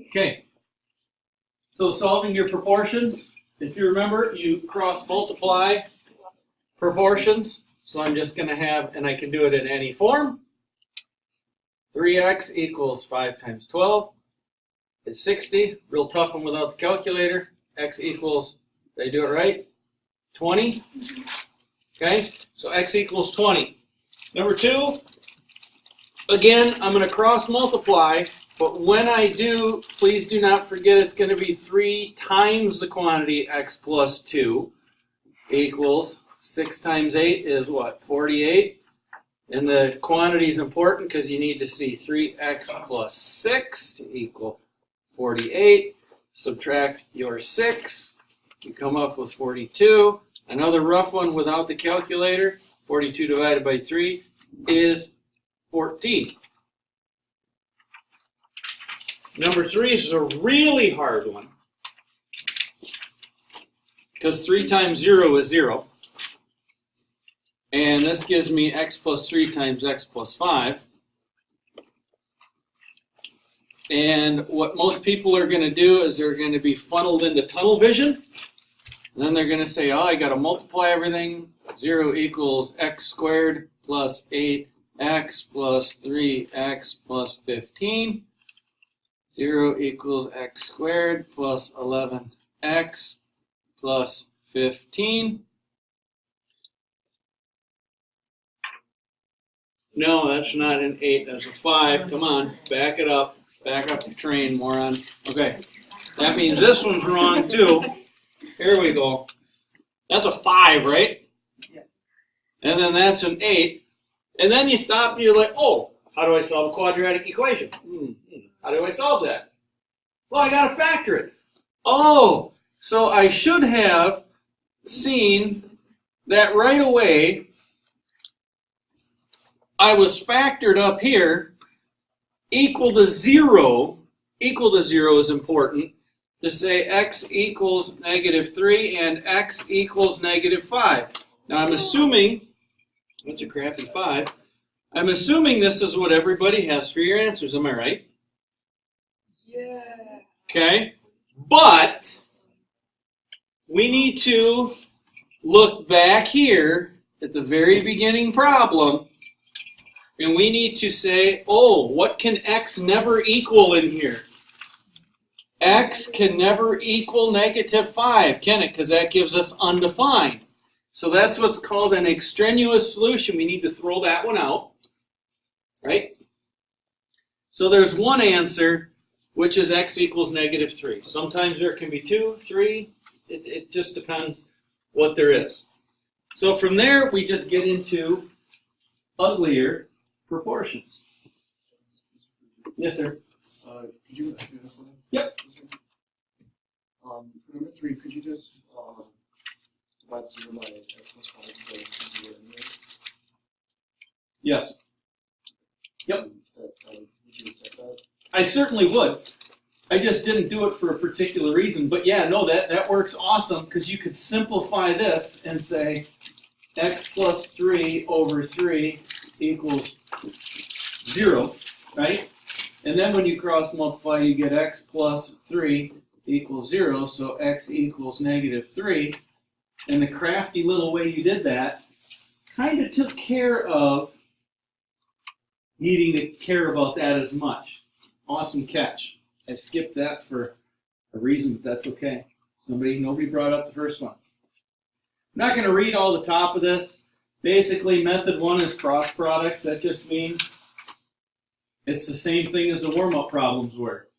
Okay, so solving your proportions, if you remember, you cross multiply proportions. So I'm just going to have, and I can do it in any form. 3x equals 5 times 12 is 60. Real tough one without the calculator. X equals, did I do it right? 20. Okay, so x equals 20. Number 2, again, I'm going to cross multiply, but when I do, please do not forget it's going to be 3 times the quantity x plus 2 equals 6 times 8 is what? 48. And the quantity is important because you need to see 3x plus 6 to equal 48. Subtract your 6. You come up with 42. Another rough one without the calculator. 42 divided by 3 is 14. Number 3 is a really hard one because 3 times 0 is 0. And this gives me x plus 3 times x plus 5. And what most people are going to do is they're going to be funneled into tunnel vision. And then they're going to say, oh, I got to multiply everything. 0 equals x squared plus 8x plus 3x plus 15. 0 equals x squared plus 11x plus 15. No, that's not an 8, that's a 5. Come on, back it up. Back up the train, moron. Okay, that means this one's wrong too. Here we go. That's a 5, right? Yeah. And then that's an 8. And then you stop and you're like, oh, how do I solve a quadratic equation? How do I solve that? Well, I got to factor it. Oh, so I should have seen that right away. I was factored up here. Equal to 0 is important to say x equals -3 and x equals -5. Now I'm assuming, that's a crappy 5, I'm assuming this is what everybody has for your answers, am I right? Yeah. Okay, but we need to look back here at the very beginning problem. And we need to say, oh, what can x never equal in here? X can never equal -5, can it? Because that gives us undefined. So that's what's called an extraneous solution. We need to throw that one out, right? So there's one answer, which is x equals -3. Sometimes there can be 2, 3. It just depends what there is. So from there, we just get into uglier proportions. Yes, sir. Could you do this one? Yep. For number 3, could you just divide 0 by x plus 5 so 0 anyways? Yes. Yep. Would you accept that? I certainly would. I just didn't do it for a particular reason. But yeah, no, that works awesome because you could simplify this and say x plus 3 over 3 equals 0, right? And then when you cross multiply, you get x plus 3 equals 0, so x equals -3. And the crafty little way you did that kind of took care of needing to care about that as much. Awesome catch. I skipped that for a reason, but that's okay. Nobody brought up the first one. I'm not going to read all the top of this. Basically, method 1 is cross products. That just means it's the same thing as the warm-up problems were.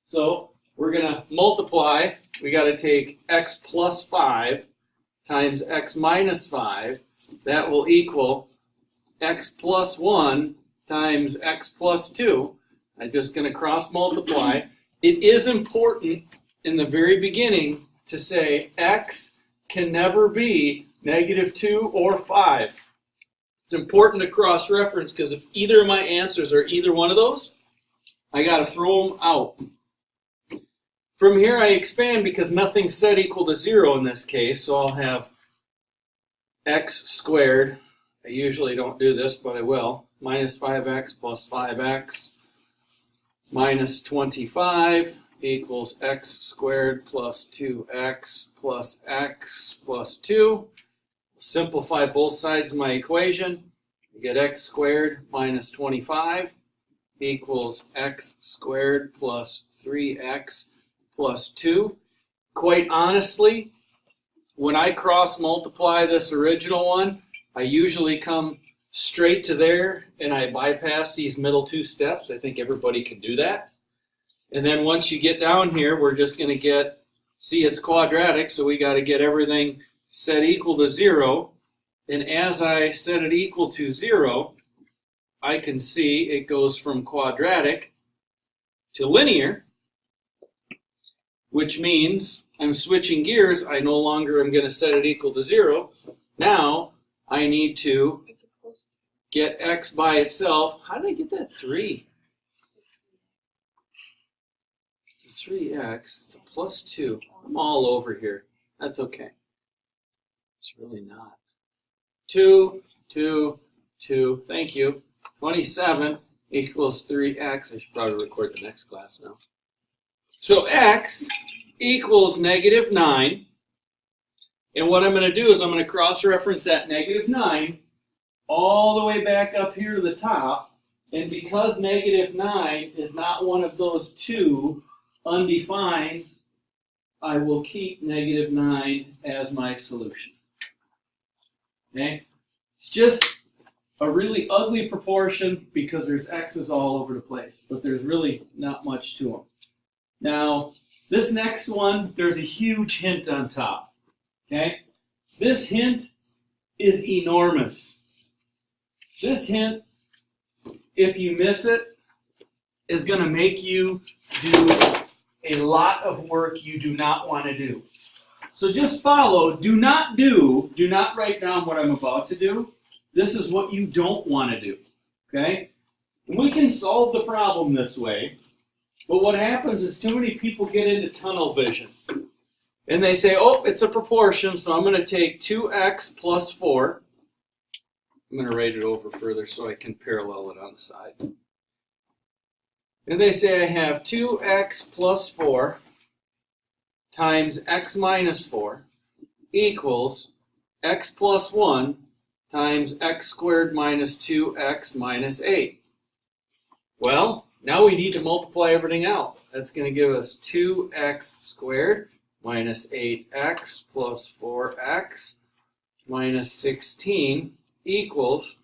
So we're going to multiply. We got to take x plus 5 times x minus 5. That will equal x plus 1 times x plus 2. I'm just going to cross multiply. It is important in the very beginning to say x can never be -2 or 5. It's important to cross-reference because if either of my answers are either one of those, I got to throw them out. From here I expand because nothing's set equal to 0 in this case, so I'll have x squared, I usually don't do this, but I will, minus 5x plus 5x minus 25 equals x squared plus 2x plus x plus 2. Simplify both sides of my equation. I get x squared minus 25 equals x squared plus 3x plus 2. Quite honestly, when I cross multiply this original one, I usually come straight to there and I bypass these middle two steps. I think everybody can do that. And then once you get down here, we're just going to get, see, it's quadratic, so we got to get everything set equal to 0. And as I set it equal to 0, I can see it goes from quadratic to linear, which means I'm switching gears. I no longer am going to set it equal to 0. Now I need to get x by itself. How did I get that 3? It's 3x. It's a plus 2. I'm all over here. That's okay. It's really not. 2, 2, 2. Thank you. 27 equals 3x. I should probably record the next class now. So x equals negative 9. And what I'm going to do is I'm going to cross-reference that negative 9 all the way back up here to the top. And because negative 9 is not one of those two undefined, I will keep negative 9 as my solution. Okay? It's just a really ugly proportion because there's x's all over the place, but there's really not much to them. Now, this next one, there's a huge hint on top. Okay? This hint is enormous. This hint, if you miss it, is going to make you do a lot of work you do not want to do. So just follow. Do not write down what I'm about to do. This is what you don't want to do. Okay? We can solve the problem this way, but what happens is too many people get into tunnel vision. And they say, oh, it's a proportion, so I'm going to take 2x plus 4. I'm going to write it over further so I can parallel it on the side. And they say I have 2x plus 4 times x minus 4 equals x plus 1 times x squared minus 2x minus 8. Well, now we need to multiply everything out. That's going to give us 2x squared minus 8x plus 4x minus 16 equals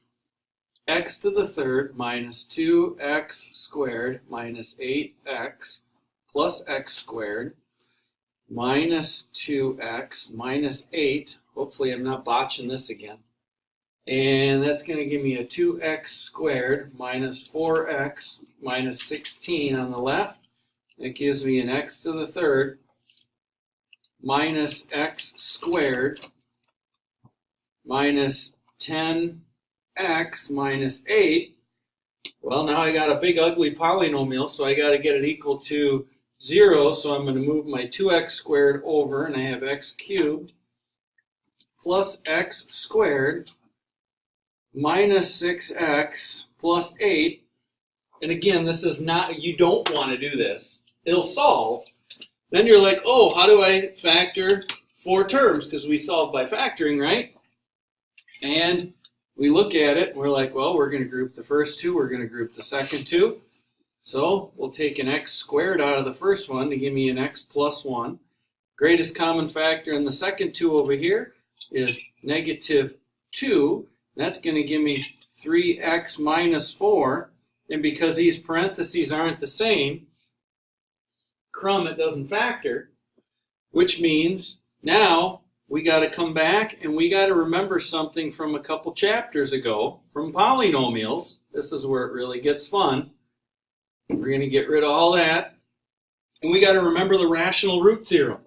x to the third minus 2x squared minus 8x plus x squared minus 2x minus 8. Hopefully I'm not botching this again. And that's going to give me a 2x squared minus 4x minus 16 on the left. That gives me an x to the third minus x squared minus 10x minus 8. Well, now I got a big ugly polynomial, so I got to get it equal to 0. So I'm going to move my 2x squared over, and I have x cubed plus x squared minus 6x plus 8. And again, this is not, you don't want to do this. It'll solve. Then you're like, oh, how do I factor 4 terms? Because we solve by factoring, right? And we look at it, and we're like, well, we're going to group the first 2. We're going to group the second 2. So we'll take an x squared out of the first one to give me an x plus 1. Greatest common factor in the second 2 over here is negative 2. That's going to give me 3x minus 4. And because these parentheses aren't the same, it doesn't factor, which means now we got to come back and we got to remember something from a couple chapters ago from polynomials. This is where it really gets fun. We're going to get rid of all that. And we got to remember the rational root theorem,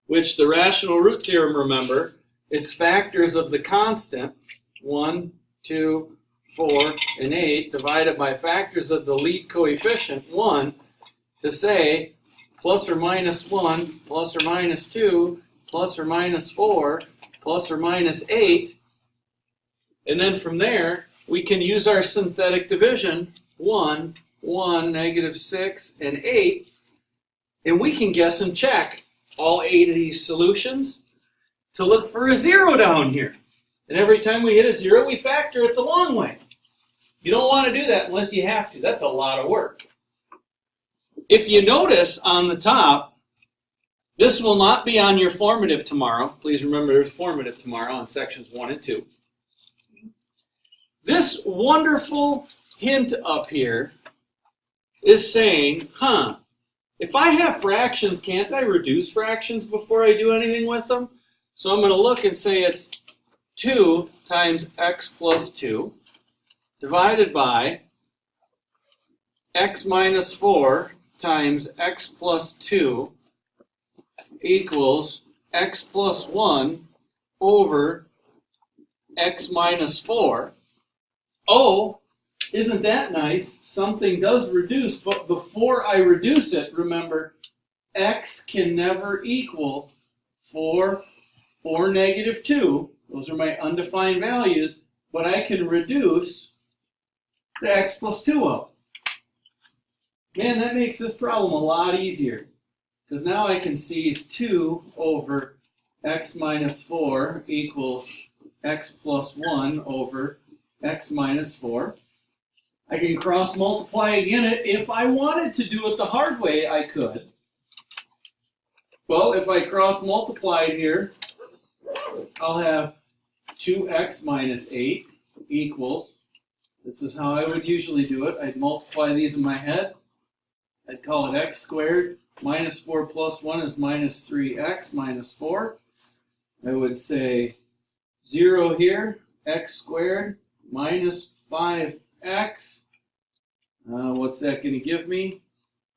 which the rational root theorem, remember, it's factors of the constant, 1, 2, 4, and 8, divided by factors of the lead coefficient, 1, to say plus or minus 1, plus or minus 2, plus or minus 4, plus or minus 8. And then from there, we can use our synthetic division, 1, 1, negative 6, and 8. And we can guess and check all 8 of these solutions to look for a 0 down here. And every time we hit a 0, we factor it the long way. You don't want to do that unless you have to. That's a lot of work. If you notice on the top, this will not be on your formative tomorrow. Please remember there's formative tomorrow on sections 1 and 2. This wonderful hint up here is saying, if I have fractions, can't I reduce fractions before I do anything with them? So I'm going to look and say it's 2 times x plus 2 divided by x minus 4 times x plus 2 equals x plus 1 over x minus 4. Oh, isn't that nice? Something does reduce, but before I reduce it, remember, x can never equal 4 or negative 2. Those are my undefined values, but I can reduce the x plus 2 up. Man, that makes this problem a lot easier, because now I can see is 2 over x minus 4 equals x plus 1 over x minus 4. I can cross multiply again. If I wanted to do it the hard way, I could. Well, if I cross multiply here, I'll have 2x minus 8 equals, this is how I would usually do it. I'd multiply these in my head. I'd call it x squared. Minus 4 plus 1 is minus 3x minus 4. I would say 0 here, x squared minus 5x. What's that going to give me?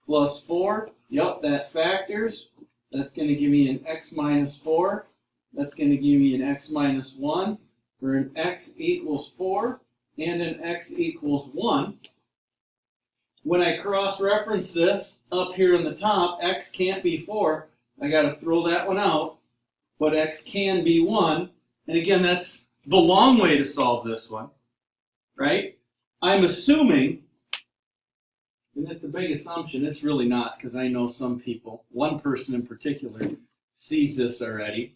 Plus 4. Yep, that factors. That's going to give me an x minus 4. That's going to give me an x minus 1, or an x equals 4, and an x equals 1. When I cross-reference this up here in the top, x can't be 4. I got to throw that one out, but x can be 1. And again, that's the long way to solve this one, right? I'm assuming, and it's a big assumption, it's really not, because I know some people, one person in particular, sees this already.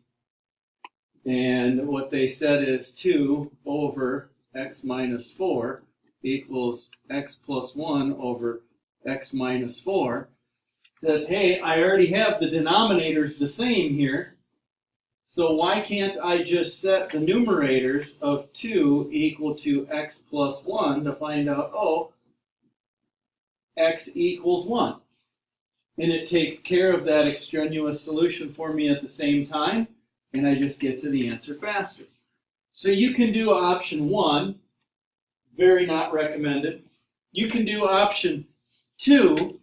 And what they said is 2 over x minus 4 equals x plus 1 over x minus 4. That, hey, I already have the denominators the same here, so why can't I just set the numerators of 2 equal to x plus 1 to find out, oh, x equals 1. And it takes care of that extraneous solution for me at the same time, and I just get to the answer faster. So you can do option 1, very not recommended. You can do option 2,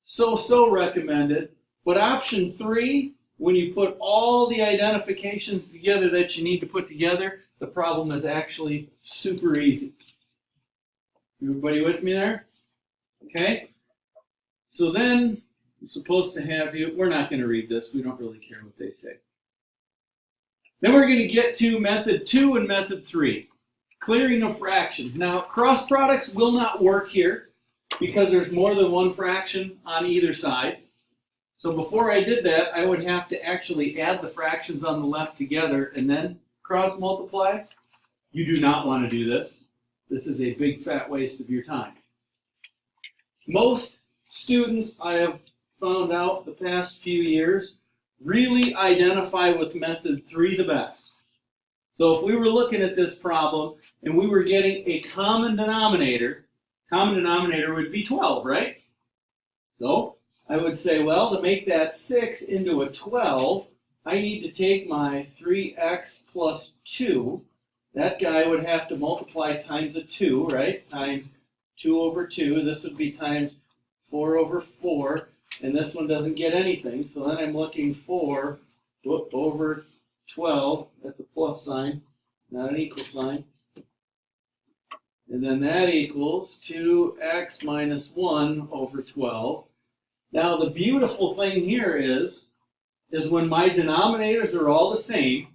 so recommended. But option 3, when you put all the identifications together that you need to put together, the problem is actually super easy. Everybody with me there? Okay? So then, I'm supposed to have you, we're not going to read this, we don't really care what they say. Then we're going to get to method 2 and method 3, clearing of fractions. Now, cross products will not work here because there's more than one fraction on either side. So before I did that, I would have to actually add the fractions on the left together and then cross multiply. You do not want to do this. This is a big fat waste of your time. Most students, I have found out the past few years, really identify with method 3 the best. So if we were looking at this problem and we were getting a common denominator would be 12, right? So I would say, well, to make that 6 into a 12, I need to take my 3x plus 2. That guy would have to multiply times a 2, right? Times 2 over 2. This would be times 4 over 4. And this one doesn't get anything, so then I'm looking for over 12. That's a plus sign, not an equal sign. And then that equals 2x minus 1 over 12. Now the beautiful thing here is when my denominators are all the same,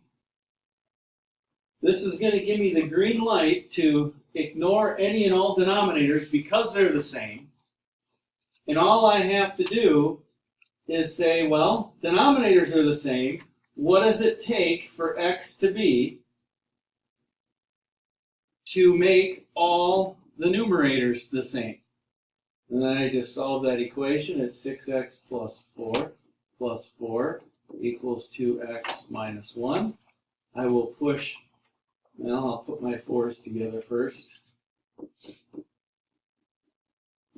this is going to give me the green light to ignore any and all denominators because they're the same. And all I have to do is say, well, denominators are the same. What does it take for x to be to make all the numerators the same? And then I just solve that equation. It's 6x plus 4 equals 2x minus 1. I will push, well, I'll put my 4's together first.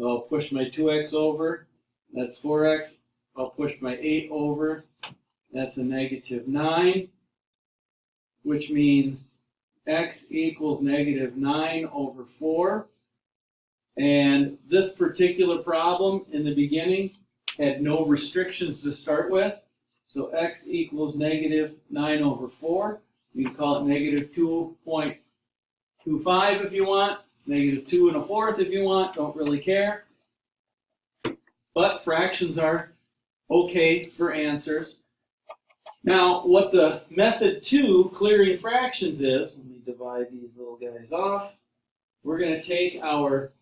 I'll push my 2x over, that's 4x. I'll push my 8 over, that's a negative 9, which means x equals negative 9 over 4. And this particular problem in the beginning had no restrictions to start with. So x equals negative 9 over 4. You can call it negative 2.25 if you want, negative 2 1/4 if you want, don't really care. But fractions are okay for answers. Now, what the method 2, clearing fractions, is, let me divide these little guys off. We're going to take our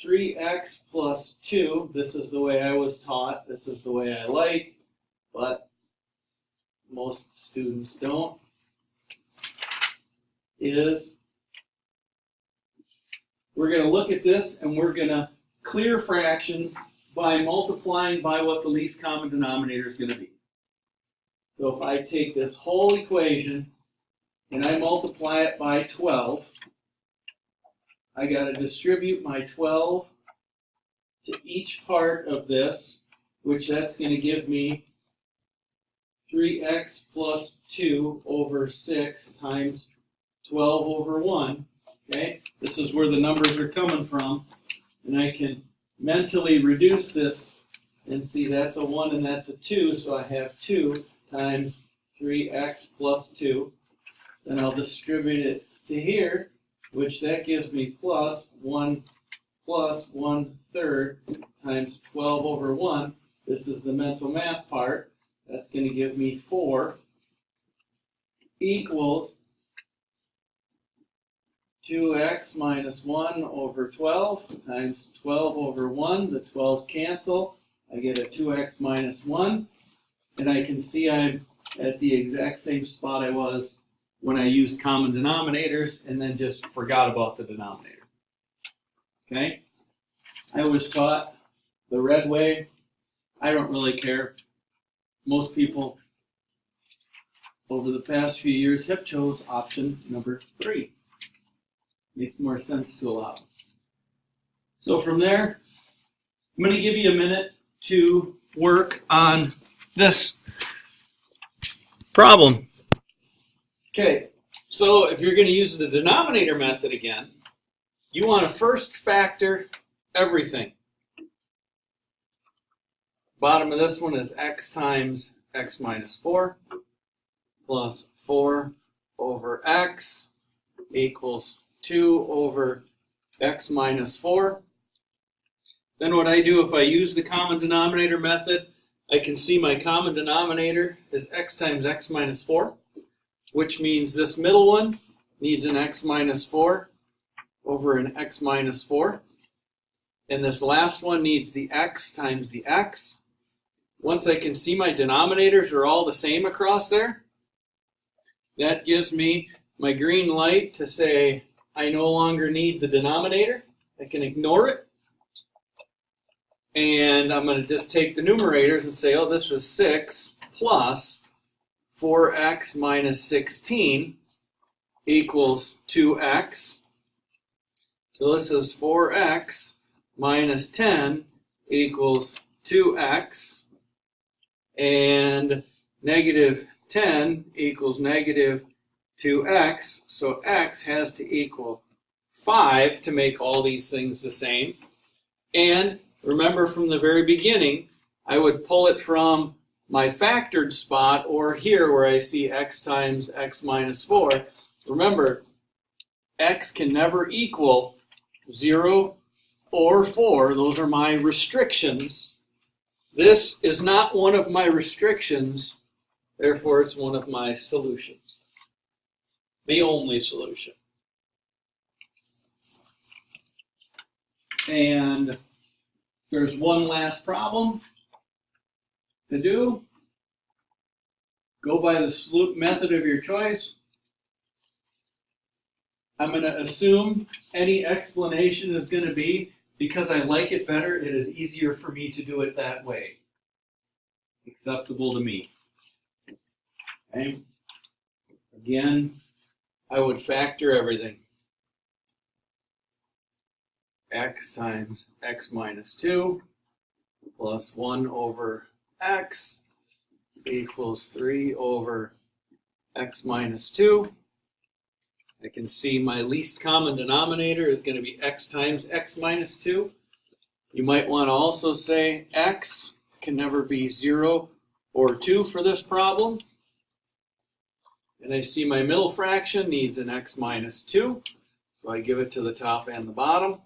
3x plus 2, this is the way I was taught, this is the way I like, but most students don't, is we're going to look at this and we're going to clear fractions by multiplying by what the least common denominator is going to be. So if I take this whole equation and I multiply it by 12, I got to distribute my 12 to each part of this, which that's going to give me 3x plus 2 over 6 times 12 over 1. Okay, this is where the numbers are coming from, and I can mentally reduce this and see that's a 1 and that's a 2, so I have 2 times 3x plus 2. Then I'll distribute it to here, which that gives me plus 1 1/3 times 12 over 1. This is the mental math part. That's going to give me 4 equals 2x minus 1 over 12 times 12 over 1. The 12's cancel. I get a 2x minus 1. And I can see I'm at the exact same spot I was when I used common denominators and then just forgot about the denominator. Okay? I was taught the red way. I don't really care. Most people over the past few years have chose option number 3. Makes more sense to a lot. So from there, I'm going to give you a minute to work on this problem. Okay, so if you're going to use the denominator method again, you want to first factor everything. Bottom of this one is x times x minus 4 plus 4 over x equals 2 over x minus 4. Then what I do, if I use the common denominator method, I can see my common denominator is x times x minus 4, which means this middle one needs an x minus 4 over an x minus 4. And this last one needs the x times the x. Once I can see my denominators are all the same across there, that gives me my green light to say I no longer need the denominator. I can ignore it. And I'm going to just take the numerators and say, oh, this is 6 plus 4x minus 16 equals 2x. So this is 4x minus 10 equals 2x. And negative 10 equals negative 2x. So x has to equal 5 to make all these things the same. And remember from the very beginning, I would pull it from my factored spot or here where I see x times x minus 4. Remember, x can never equal 0 or 4. Those are my restrictions. This is not one of my restrictions, therefore it's one of my solutions. The only solution. And There's one last problem to do. Go by the method of your choice. I'm going to assume any explanation is going to be, because I like it better, it is easier for me to do it that way. It's acceptable to me. Okay? Again, I would factor everything. X times x minus 2 plus 1 over x equals 3 over x minus 2. I can see my least common denominator is going to be x times x minus 2. You might want to also say x can never be 0 or 2 for this problem. And I see my middle fraction needs an x minus 2, so I give it to the top and the bottom.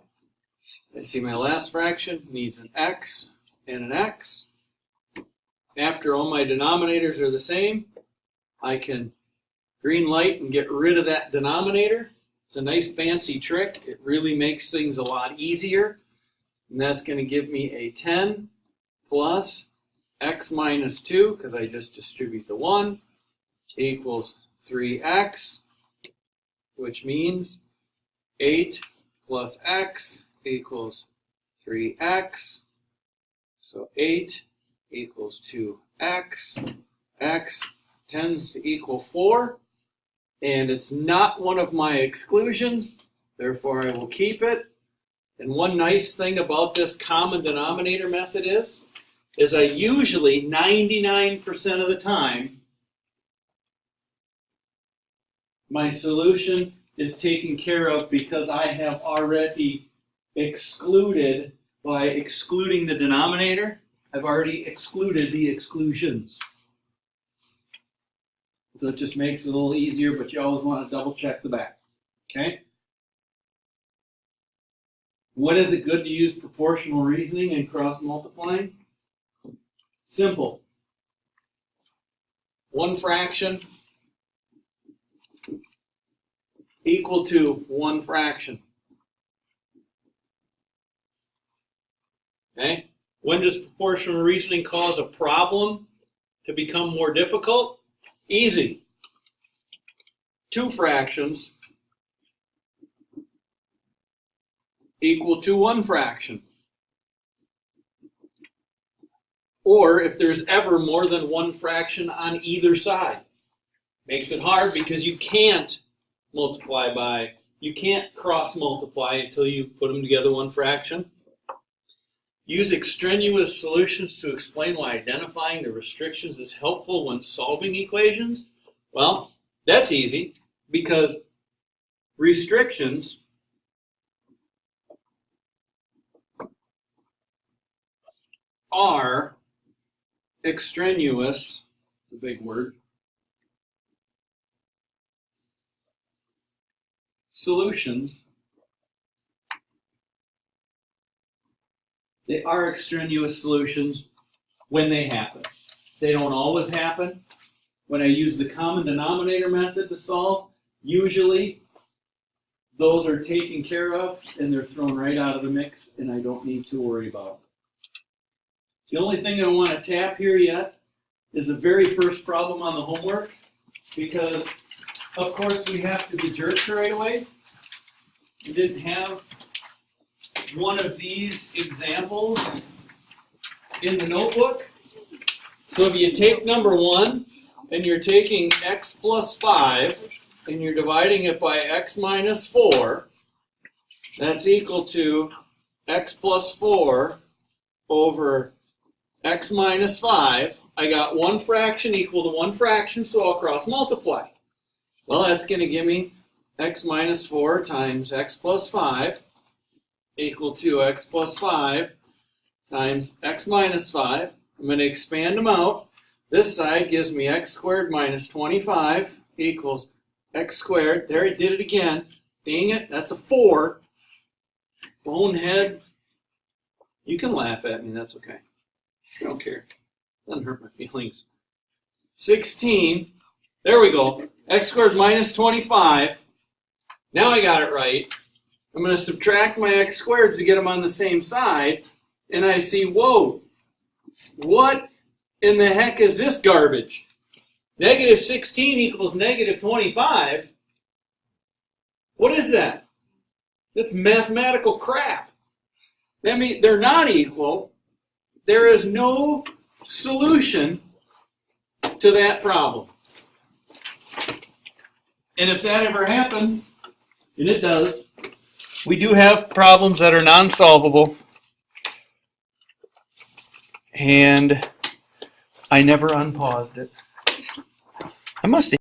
I see my last fraction needs an x and an x. After all my denominators are the same, I can green light and get rid of that denominator. It's a nice fancy trick. It really makes things a lot easier. And that's going to give me a 10 plus x minus 2, because I just distribute the 1, equals 3x, which means 8 plus x equals 3x. So 8 equals 2x. X tends to equal 4. And it's not one of my exclusions, therefore I will keep it. And one nice thing about this common denominator method is I usually, 99% of the time, my solution is taken care of because I have already excluded, by excluding the denominator, I've already excluded the exclusions. So it just makes it a little easier, but you always want to double check the back. Okay? When is it good to use proportional reasoning and cross multiplying? Simple. One fraction equal to one fraction. Okay? When does proportional reasoning cause a problem to become more difficult? Easy. Two fractions equal to one fraction. Or if there's ever more than one fraction on either side. Makes it hard because you can't multiply by, you can't cross multiply until you put them together one fraction. Use extraneous solutions to explain why identifying the restrictions is helpful when solving equations. Well, that's easy because restrictions are extraneous, it's a big word, solutions. They are extraneous solutions when they happen. They don't always happen. When I use the common denominator method to solve, usually those are taken care of and they're thrown right out of the mix and I don't need to worry about them. The only thing I want to tap here yet is the very first problem on the homework, because of course we have to be jerks right away. We didn't have one of these examples in the notebook. So if you take number 1 and you're taking x plus 5 and you're dividing it by x minus 4, that's equal to x plus 4 over x minus 5. I got one fraction equal to one fraction, so I'll cross multiply. Well, that's going to give me x minus 4 times x plus 5 equal to x plus 5 times x minus 5. I'm going to expand them out. This side gives me x squared minus 25 equals x squared. There, I did it again. Dang it, that's a 4. Bonehead. You can laugh at me, that's okay. I don't care. Doesn't hurt my feelings. 16. There we go. X squared minus 25. Now I got it right. I'm going to subtract my x squareds to get them on the same side. and I see, whoa, what in the heck is this garbage? Negative 16 equals negative 25. What is that? That's mathematical crap. That means they're not equal. There is no solution to that problem. And if that ever happens, and it does, we do have problems that are non-solvable. And I never unpaused it. I must have